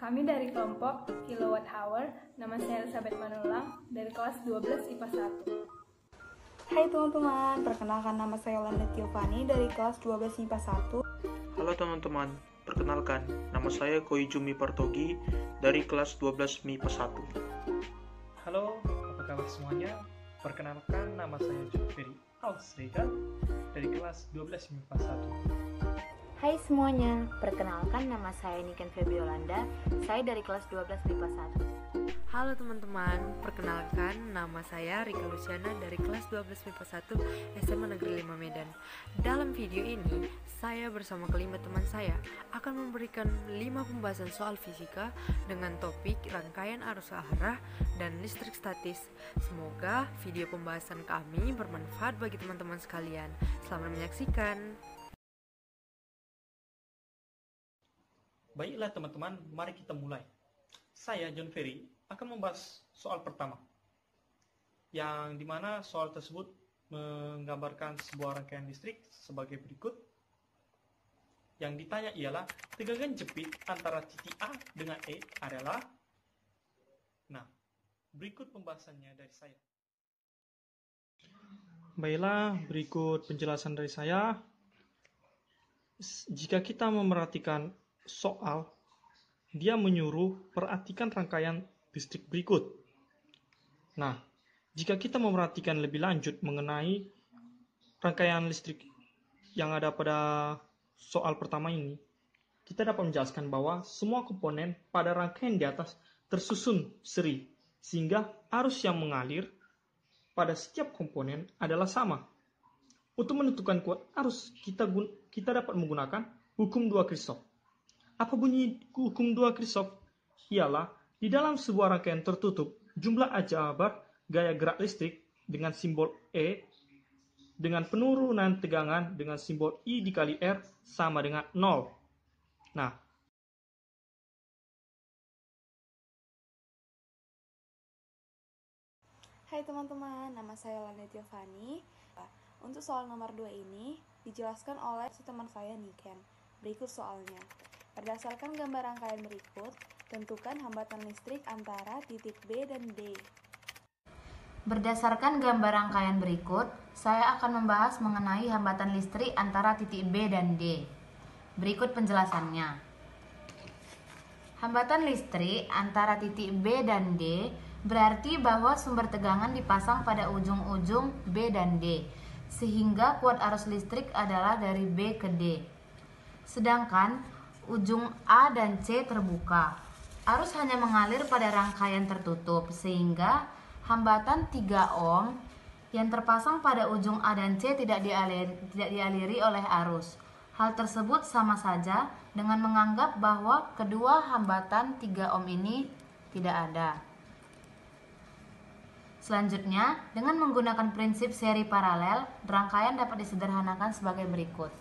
Kami dari kelompok Kilowatt Hour, nama saya Elizabeth Manulang, dari kelas 12 IPA 1. Hai teman-teman, perkenalkan nama saya Yolanda Tiofani dari kelas 12 IPA 1. Halo teman-teman, perkenalkan nama saya Koizumi Partogi dari kelas 12 MIPA 1. Halo, apa kabar semuanya? Perkenalkan nama saya Jufri Alsrega dari kelas 12 MIPA 1. Hai semuanya, perkenalkan nama saya Niken Febiolanda, saya dari kelas 12 MIPA 1. Halo teman-teman, perkenalkan nama saya Rika Luciana dari kelas 12 MIPA 1 SMA Negeri 5 Medan. Dalam video ini, saya bersama kelima teman saya akan memberikan 5 pembahasan soal fisika dengan topik rangkaian arus arah dan listrik statis. Semoga video pembahasan kami bermanfaat bagi teman-teman sekalian. Selamat menyaksikan. Baiklah teman-teman, mari kita mulai. Saya John Ferry akan membahas soal pertama, yang dimana soal tersebut menggambarkan sebuah rangkaian listrik sebagai berikut. Yang ditanya ialah tegangan jepit antara titik A dengan E adalah. Nah, berikut pembahasannya dari saya. Baiklah, berikut penjelasan dari saya. Jika kita memerhatikan soal, dia menyuruh perhatikan rangkaian listrik berikut. Nah, jika kita memerhatikan lebih lanjut mengenai rangkaian listrik yang ada pada soal pertama ini, kita dapat menjelaskan bahwa semua komponen pada rangkaian di atas tersusun seri, sehingga arus yang mengalir pada setiap komponen adalah sama. Untuk menentukan kuat arus, kita dapat menggunakan hukum 2 Kirchhoff. Apa bunyi hukum 2 Kirchhoff? Ialah, di dalam sebuah rangkaian tertutup, jumlah aljabar gaya gerak listrik dengan simbol E dengan penurunan tegangan dengan simbol I dikali R sama dengan 0. Nah, Hai teman-teman, nama saya Yolanda Tiofani. Untuk soal nomor 2 ini dijelaskan oleh teman saya Niken. Berikut soalnya. Berdasarkan gambar rangkaian berikut, tentukan hambatan listrik antara titik B dan D. Berdasarkan gambar rangkaian berikut, saya akan membahas mengenai hambatan listrik antara titik B dan D. Berikut penjelasannya. Hambatan listrik antara titik B dan D berarti bahwa sumber tegangan dipasang pada ujung-ujung B dan D, sehingga kuat arus listrik adalah dari B ke D. Sedangkan ujung A dan C terbuka. Arus hanya mengalir pada rangkaian tertutup, sehingga hambatan 3 ohm yang terpasang pada ujung A dan C tidak dialiri oleh arus. Hal tersebut sama saja dengan menganggap bahwa kedua hambatan 3 ohm ini tidak ada. Selanjutnya, dengan menggunakan prinsip seri paralel, rangkaian dapat disederhanakan sebagai berikut.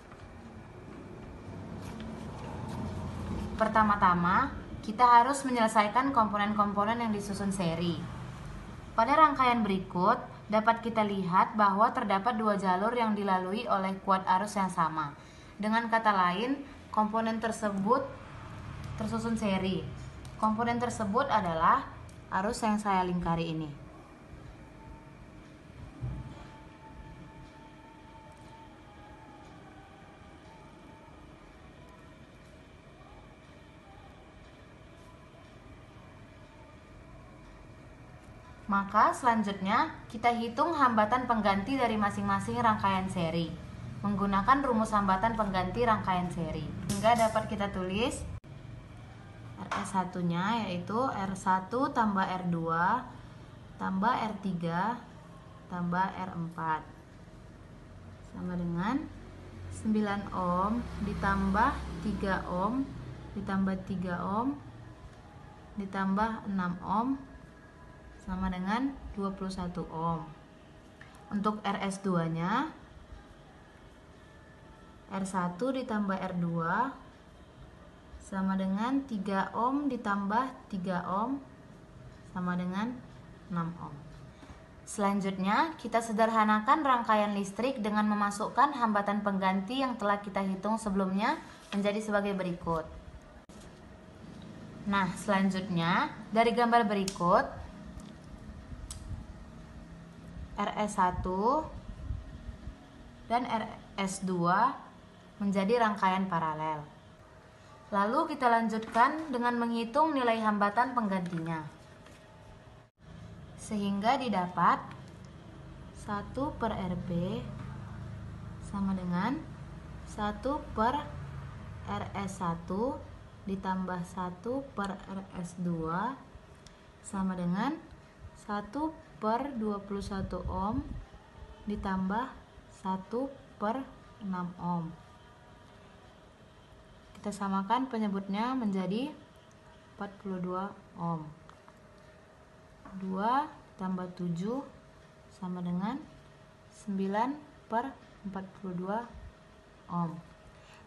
Pertama-tama, kita harus menyelesaikan komponen-komponen yang disusun seri. Pada rangkaian berikut, dapat kita lihat bahwa terdapat 2 jalur yang dilalui oleh kuat arus yang sama. Dengan kata lain, komponen tersebut tersusun seri. Komponen tersebut adalah arus yang saya lingkari ini. Maka selanjutnya kita hitung hambatan pengganti dari masing-masing rangkaian seri menggunakan rumus hambatan pengganti rangkaian seri. Hingga dapat kita tulis RS1-nya yaitu R1 tambah R2 tambah R3 tambah R4 sama dengan 9 ohm ditambah 3 ohm ditambah 3 ohm ditambah 6 ohm sama dengan 21 ohm. Untuk RS2-nya R1 ditambah R2 sama dengan 3 ohm ditambah 3 ohm sama dengan 6 ohm. Selanjutnya, kita sederhanakan rangkaian listrik dengan memasukkan hambatan pengganti yang telah kita hitung sebelumnya menjadi sebagai berikut. Nah, selanjutnya dari gambar berikut RS1 dan RS2 menjadi rangkaian paralel. Lalu kita lanjutkan dengan menghitung nilai hambatan penggantinya. Sehingga didapat 1 per RB sama dengan 1 per RS1 ditambah 1 per RS2 sama dengan 1 per 21 ohm ditambah 1 per 6 ohm. Kita samakan penyebutnya menjadi 42 ohm. 2 tambah 7 sama dengan 9 per 42 ohm.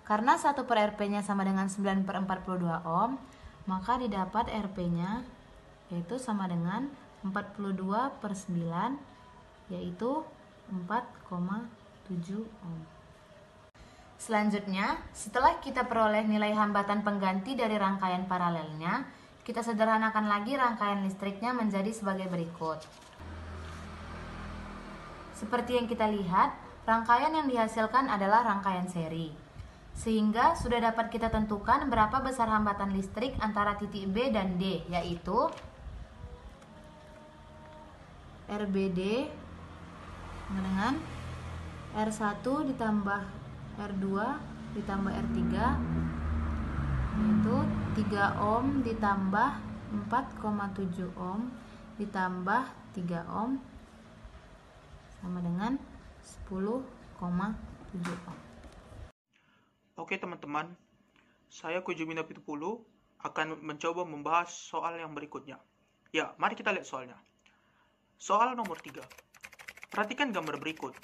Karena 1 per RP-nya sama dengan 9 per 42 ohm, maka didapat RP-nya yaitu sama dengan 42 per 9, yaitu 4,7 ohm. Selanjutnya, setelah kita peroleh nilai hambatan pengganti dari rangkaian paralelnya, kita sederhanakan lagi rangkaian listriknya menjadi sebagai berikut. Seperti yang kita lihat, rangkaian yang dihasilkan adalah rangkaian seri. Sehingga sudah dapat kita tentukan berapa besar hambatan listrik antara titik B dan D, yaitu RBD dengan R1 ditambah R2 ditambah R3, yaitu 3 ohm ditambah 4,7 ohm ditambah 3 ohm sama dengan 10,7 ohm. Oke teman-teman, saya Kujumina Pitupulu akan mencoba membahas soal yang berikutnya. Ya, mari kita lihat soalnya. Soal nomor 3. Perhatikan gambar berikut.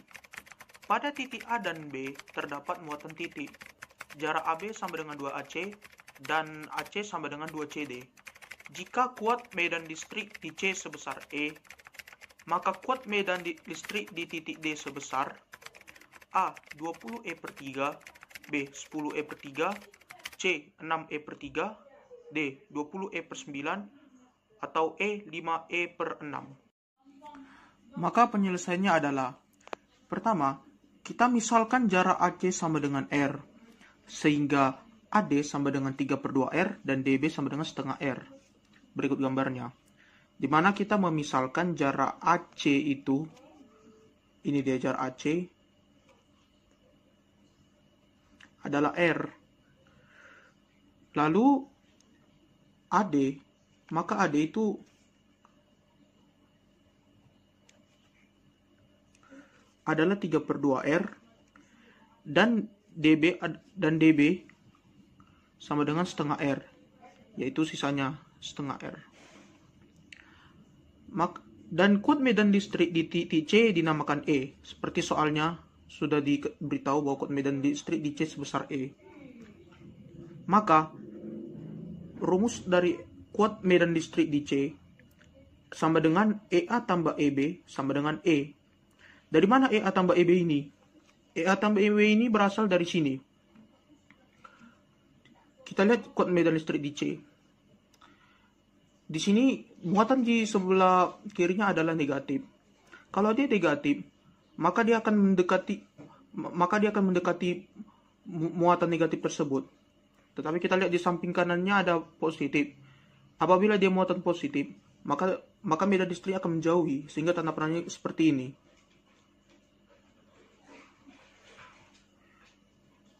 Pada titik A dan B terdapat muatan titik. Jarak AB sama dengan 2AC dan AC sama dengan 2CD. Jika kuat medan listrik di C sebesar E, maka kuat medan listrik di titik D sebesar A 20E per 3, B 10E per 3, C 6E per 3, D 20E per 9, atau E 5E per 6. Maka penyelesaiannya adalah: pertama, kita misalkan jarak AC sama dengan R, sehingga AD sama dengan 3 per 2R dan DB sama dengan setengah R. Berikut gambarnya. Di mana kita memisalkan jarak AC itu, ini dia jarak AC, adalah R. Lalu AD, maka AD itu adalah 3 per 2R dan DB sama dengan setengah R, yaitu sisanya setengah R. Dan kuat medan listrik di titik C dinamakan E. Seperti soalnya sudah diberitahu bahwa kuat medan listrik di C sebesar E. Maka rumus dari kuat medan listrik di C sama dengan EA tambah EB sama dengan E. Dari mana EA tambah EB ini? EA tambah EB ini berasal dari sini. Kita lihat kuat medan listrik di C. Di sini muatan di sebelah kirinya adalah negatif. Kalau dia negatif, maka dia akan mendekati muatan negatif tersebut. Tetapi kita lihat di samping kanannya ada positif. Apabila dia muatan positif, maka medan listrik akan menjauhi sehingga tanda perannya seperti ini.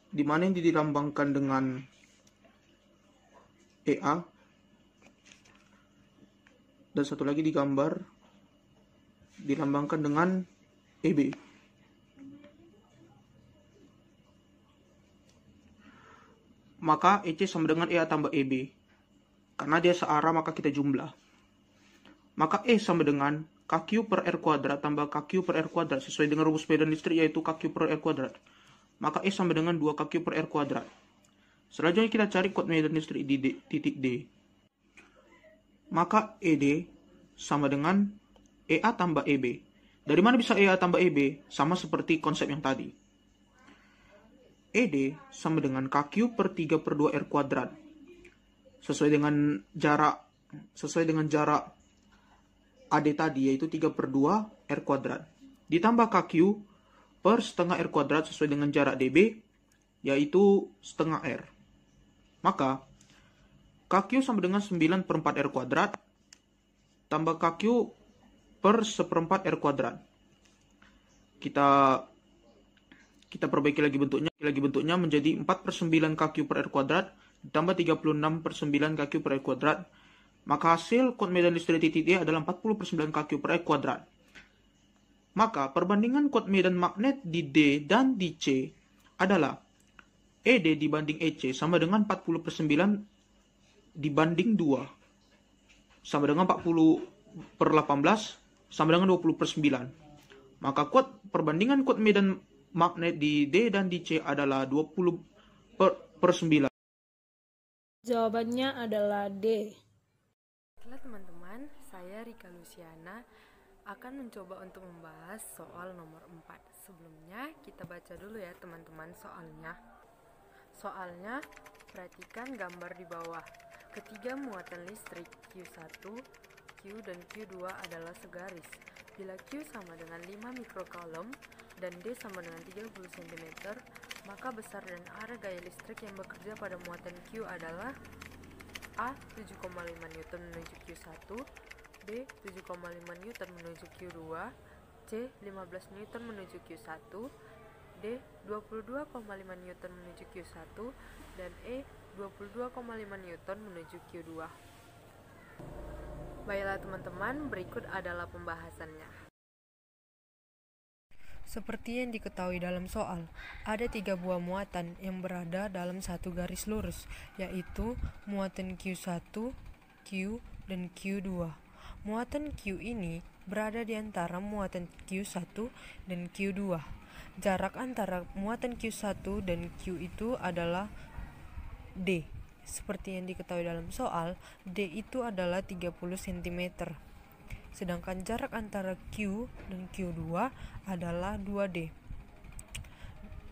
Di mana yang dilambangkan dengan EA, dan satu lagi di gambar dilambangkan dengan EB. Maka EC sama dengan EA tambah EB. Karena dia searah maka kita jumlah. Maka E sama dengan KQ per R kuadrat tambah KQ per R kuadrat sesuai dengan rumus medan listrik, yaitu KQ per R kuadrat. Maka E sama dengan 2KQ per R kuadrat. Selanjutnya kita cari kuat medan listrik di titik D. Maka ED sama dengan EA tambah EB. Dari mana bisa EA tambah EB? Sama seperti konsep yang tadi. ED sama dengan KQ per 3 per 2 R kuadrat. sesuai dengan jarak AD tadi, yaitu 3/2 R kuadrat. Ditambah KQ per setengah R kuadrat sesuai dengan jarak DB, yaitu setengah R. Maka KQ sama dengan 9/4 R kuadrat tambah KQ per 1/4 R kuadrat. Kita perbaiki lagi bentuknya menjadi 4/9 KQ per R kuadrat ditambah 36/9 KQ per R kuadrat. Maka hasil kuat medan listrik titik D adalah 40/9 KQ per R kuadrat. Maka perbandingan kuat medan magnet di D dan di C adalah ED dibanding EC sama dengan 40/9 dibanding 2. Sama dengan 40/18 sama dengan 20/9. Maka perbandingan kuat medan magnet di D dan di C adalah 20/9. Jawabannya adalah D. Baiklah teman-teman, saya Rika Luciana akan mencoba untuk membahas soal nomor 4. Sebelumnya kita baca dulu ya teman-teman soalnya. Soalnya, perhatikan gambar di bawah. Ketiga muatan listrik Q1, Q dan Q2 adalah segaris. Bila Q sama dengan 5 mikrocoulomb dan D sama dengan 30 cm, maka besar dan arah gaya listrik yang bekerja pada muatan Q adalah A 7,5 Newton menuju Q1, B 7,5 Newton menuju Q2, C 15 Newton menuju Q1, D 22,5 Newton menuju Q1, dan E 22,5 Newton menuju Q2. Baiklah teman-teman, berikut adalah pembahasannya. Seperti yang diketahui dalam soal, ada 3 buah muatan yang berada dalam satu garis lurus, yaitu muatan Q1, Q, dan Q2. Muatan Q ini berada di antara muatan Q1 dan Q2. Jarak antara muatan Q1 dan Q itu adalah D. Seperti yang diketahui dalam soal, D itu adalah 30 cm. Sedangkan jarak antara Q dan Q2 adalah 2D.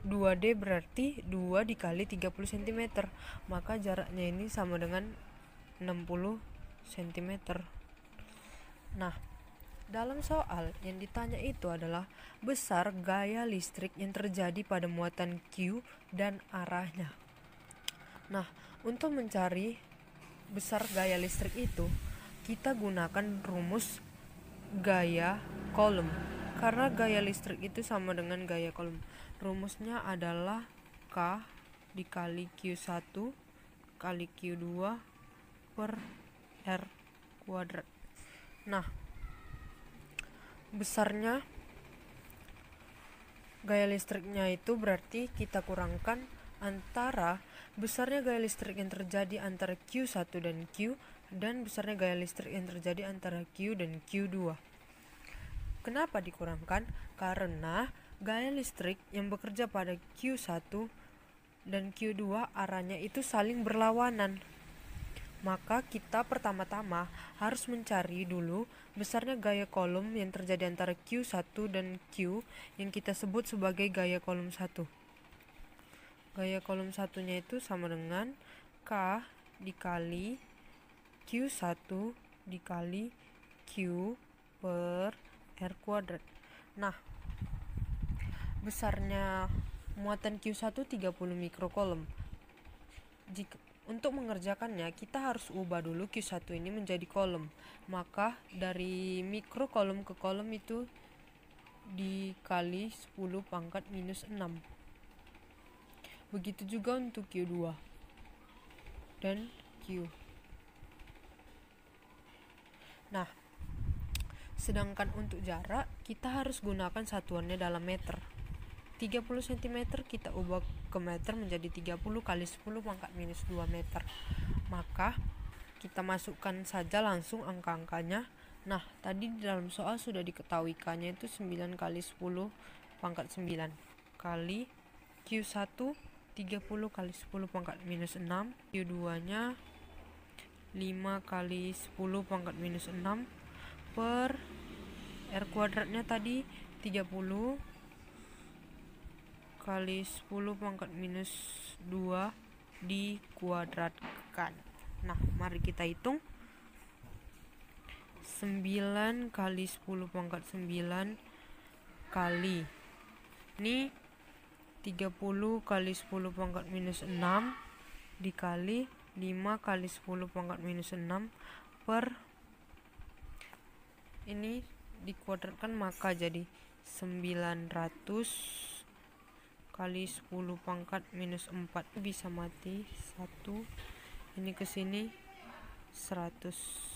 2D berarti 2 dikali 30 cm, maka jaraknya ini sama dengan 60 cm. Nah, dalam soal yang ditanya itu adalah besar gaya listrik yang terjadi pada muatan Q dan arahnya. Nah, untuk mencari besar gaya listrik itu, kita gunakan rumus gaya Coulomb. Karena gaya listrik itu sama dengan gaya Coulomb. Rumusnya adalah K dikali Q1 kali Q2 per R kuadrat. Nah, besarnya gaya listriknya itu berarti kita kurangkan antara besarnya gaya listrik yang terjadi antara Q1 dan Q dan besarnya gaya listrik yang terjadi antara Q dan Q2. Kenapa dikurangkan? Karena gaya listrik yang bekerja pada Q1 dan Q2 arahnya itu saling berlawanan. Maka kita pertama-tama harus mencari dulu besarnya gaya Coulomb yang terjadi antara Q1 dan Q yang kita sebut sebagai gaya Coulomb 1. Gaya Coulomb satunya itu sama dengan K dikali Q1 dikali Q per R kuadrat. Nah, besarnya muatan Q1 30 mikrocoulomb. Untuk mengerjakannya, kita harus ubah dulu Q1 ini menjadi coulomb. Maka dari mikrocoulomb ke coulomb itu dikali 10 pangkat minus 6. Begitu juga untuk Q2 dan Q. Nah, sedangkan untuk jarak, kita harus gunakan satuannya dalam meter. 30 cm kita ubah ke meter menjadi 30 kali 10 pangkat minus 2 meter. Maka kita masukkan saja langsung angka-angkanya. Nah, tadi di dalam soal sudah diketahui K-nya itu 9 kali 10 pangkat 9 kali Q1 30 kali 10 pangkat minus 6, Q2 nya 5 kali 10 pangkat minus 6 per R kuadratnya tadi 30 kali 10 pangkat minus 2 dikuadratkan. Nah, mari kita hitung. 9 kali 10 pangkat 9 kali ini 30 kali 10 pangkat minus 6 dikali 5 kali 10 pangkat minus 6 per ini dikuadratkan, maka jadi 900 kali 10 pangkat minus 4 bisa mati 1, ini ke sini 100,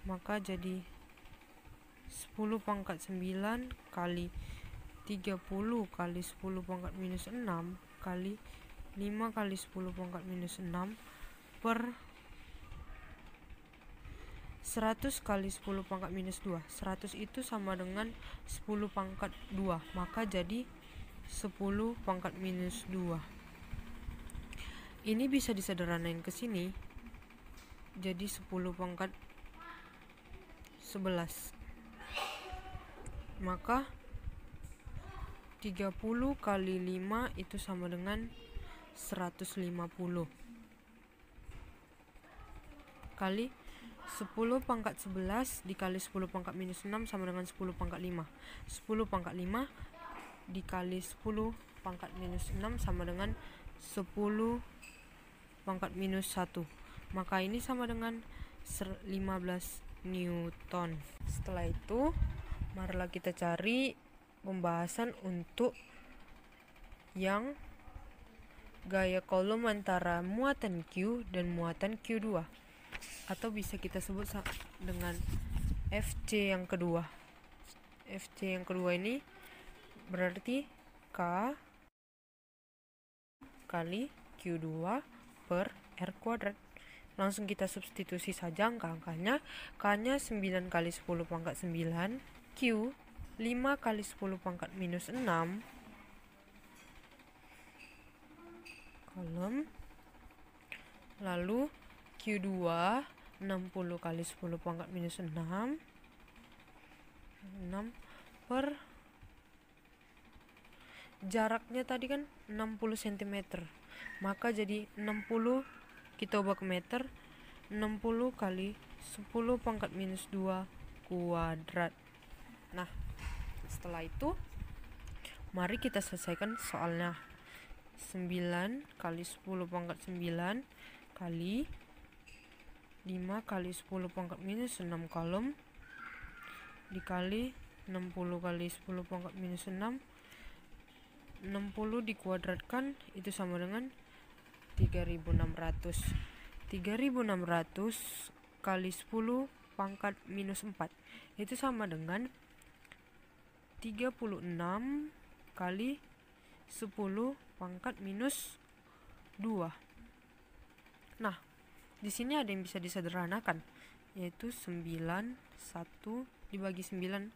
maka jadi 10 pangkat 9 kali 30 kali 10 pangkat minus 6 kali 5 kali 10 pangkat minus 6 per 100 kali 10 pangkat minus 2. 100 itu sama dengan 10 pangkat 2, maka jadi 10 pangkat minus 2. Ini bisa disederhanain ke sini jadi 10 pangkat 11, maka 30 kali 5 itu sama dengan 150 kali 10 pangkat 11 dikali 10 pangkat minus 6 sama dengan 10 pangkat 5. 10 pangkat 5 dikali 10 pangkat minus 6 sama dengan 10 pangkat minus 1, maka ini sama dengan 15 Newton. Setelah itu marilah kita cari pembahasan untuk yang gaya kolom antara muatan Q dan muatan Q2, atau bisa kita sebut dengan FC yang kedua. FC yang kedua ini berarti K kali Q2 per R kuadrat. Langsung kita substitusi saja angka-angkanya. K-nya 9 kali 10 pangkat 9, Q 5 kali 10 pangkat minus 6, kolom, lalu Q2 60 kali 10 pangkat minus 6 per jaraknya tadi kan 60 cm, maka jadi 60 kita ubah ke meter, 60 kali 10 pangkat minus 2 kuadrat. Nah, setelah itu mari kita selesaikan soalnya. 9 kali 10 pangkat 9 kali 5 kali 10 pangkat minus 6 kolom dikali 60 kali 10 pangkat minus 6, 60 dikuadratkan itu sama dengan 3600. 3600 kali 10 pangkat minus 4 itu sama dengan 36 kali 10 pangkat minus 2. Nah, di sini ada yang bisa disederhanakan, yaitu 9 1 dibagi 9,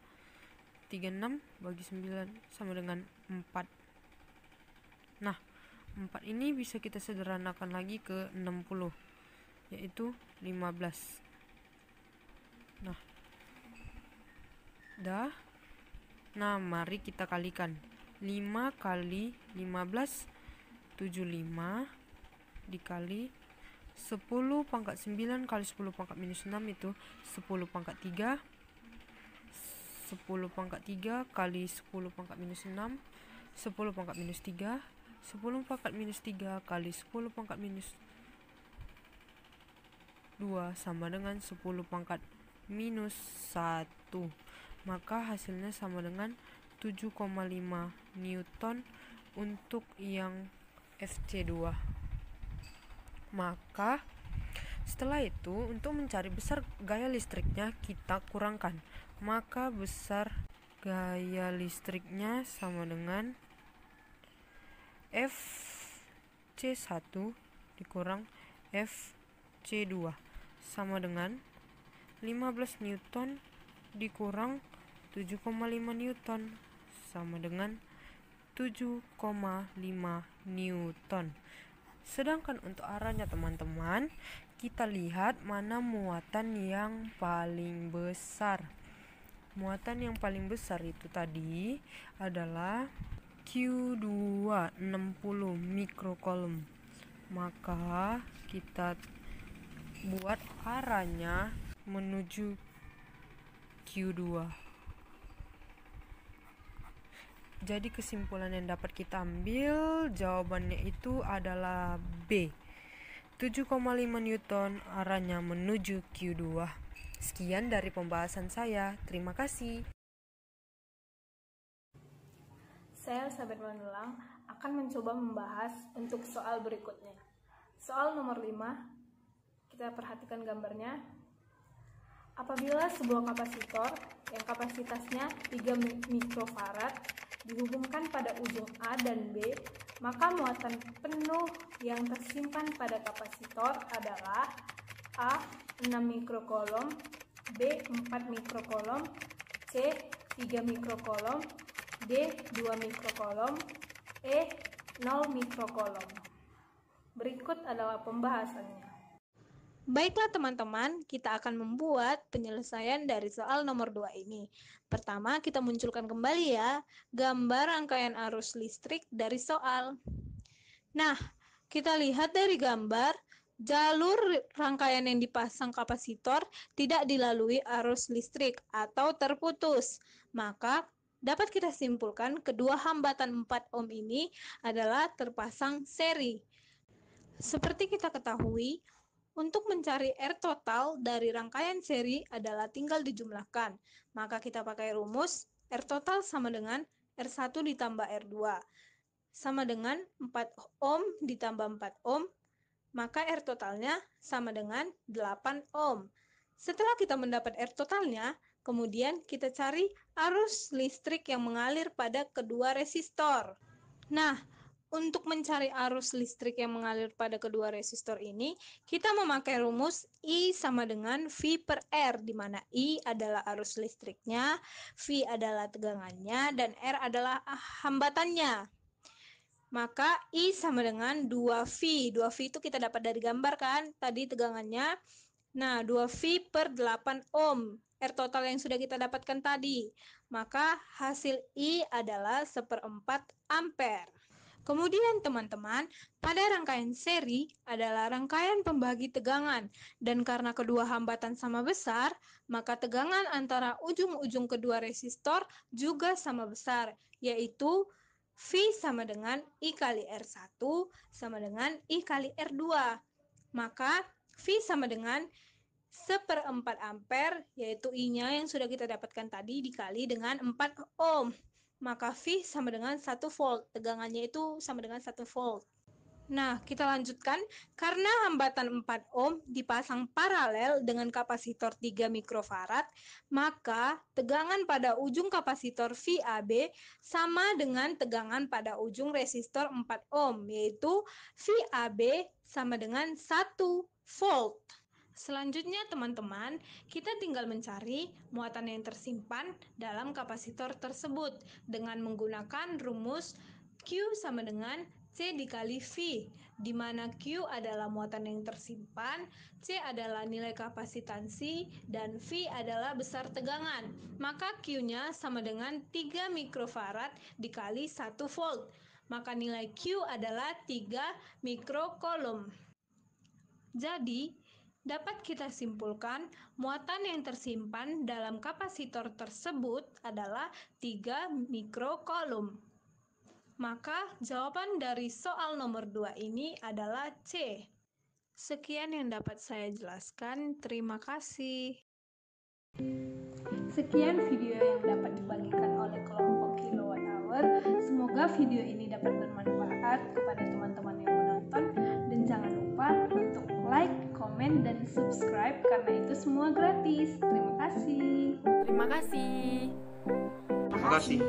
36 bagi 9 sama dengan 4. Nah, 4 ini bisa kita sederhanakan lagi ke 60, yaitu 15. Nah, mari kita kalikan. 5 kali 15 75 dikali 10 pangkat 9 kali 10 pangkat minus 6 itu 10 pangkat 3, 10 pangkat 3 kali 10 pangkat minus 6, 10 pangkat minus 3, 10 pangkat minus 3 kali 10 pangkat minus 2 sama dengan 10 pangkat minus 1, maka hasilnya sama dengan 7,5 Newton untuk yang FC2. Maka setelah itu untuk mencari besar gaya listriknya kita kurangkan, maka besar gaya listriknya sama dengan FC1 dikurang FC2 sama dengan 15 Newton dikurang 7,5 Newton sama dengan 7,5 Newton. Sedangkan untuk arahnya teman-teman, kita lihat mana muatan yang paling besar. Muatan yang paling besar itu tadi adalah Q2 60 mikrokolom. Maka kita buat arahnya menuju Q2. Jadi kesimpulan yang dapat kita ambil, jawabannya itu adalah B. 7,5 Newton arahnya menuju Q2. Sekian dari pembahasan saya. Terima kasih. Saya Elizabeth Manulang akan mencoba membahas untuk soal berikutnya. Soal nomor 5, kita perhatikan gambarnya. Apabila sebuah kapasitor yang kapasitasnya 3 mikrofarad dihubungkan pada ujung A dan B, maka muatan penuh yang tersimpan pada kapasitor adalah A 6 mikrokolom, B 4 mikrokolom, C 3 mikrokolom, D 2 mikrokolom, E 0 mikrokolom. Berikut adalah pembahasannya. Baiklah teman-teman, kita akan membuat penyelesaian dari soal nomor 2 ini. Pertama, kita munculkan kembali ya, gambar rangkaian arus listrik dari soal. Nah, kita lihat dari gambar, jalur rangkaian yang dipasang kapasitor tidak dilalui arus listrik atau terputus. Maka, dapat kita simpulkan kedua hambatan 4 ohm ini adalah terpasang seri. Seperti kita ketahui, untuk mencari R total dari rangkaian seri adalah tinggal dijumlahkan. Maka kita pakai rumus R total sama dengan R1 ditambah R2. Sama dengan 4 ohm ditambah 4 ohm. Maka R totalnya sama dengan 8 ohm. Setelah kita mendapat R totalnya, kemudian kita cari arus listrik yang mengalir pada kedua resistor. Nah, untuk mencari arus listrik yang mengalir pada kedua resistor ini, kita memakai rumus I sama dengan V per R, di mana I adalah arus listriknya, V adalah tegangannya, dan R adalah hambatannya. Maka I sama dengan 2V. 2V itu kita dapat dari gambar kan, tadi tegangannya. Nah, 2V per 8 ohm, R total yang sudah kita dapatkan tadi. Maka hasil I adalah 1/4 ampere. Kemudian teman-teman, pada rangkaian seri adalah rangkaian pembagi tegangan, dan karena kedua hambatan sama besar, maka tegangan antara ujung-ujung kedua resistor juga sama besar, yaitu V sama dengan I kali R1 sama dengan I kali R2. Maka V sama dengan 1/4 ampere, yaitu I-nya yang sudah kita dapatkan tadi dikali dengan 4 ohm. Maka V sama dengan 1 volt, tegangannya itu sama dengan 1 volt. Nah, kita lanjutkan. Karena hambatan 4 ohm dipasang paralel dengan kapasitor 3 mikrofarad, maka tegangan pada ujung kapasitor VAB sama dengan tegangan pada ujung resistor 4 ohm, yaitu VAB sama dengan 1 volt. Selanjutnya teman-teman, kita tinggal mencari muatan yang tersimpan dalam kapasitor tersebut dengan menggunakan rumus Q sama dengan C dikali V, di mana Q adalah muatan yang tersimpan, C adalah nilai kapasitansi, dan V adalah besar tegangan. Maka Q-nya sama dengan 3 mikrofarad dikali 1 volt. Maka nilai Q adalah 3 mikrokolom. Jadi, dapat kita simpulkan muatan yang tersimpan dalam kapasitor tersebut adalah 3 mikrokolom. Maka jawaban dari soal nomor 2 ini adalah C. Sekian yang dapat saya jelaskan. Terima kasih. Sekian video yang dapat dibagikan oleh kelompok Kilowatt Hour. Semoga video ini dapat bermanfaat kepada teman-teman yang menonton, dan jangan lupa untuk like, komen, dan subscribe karena itu semua gratis. Terima kasih. Terima kasih. Terima kasih.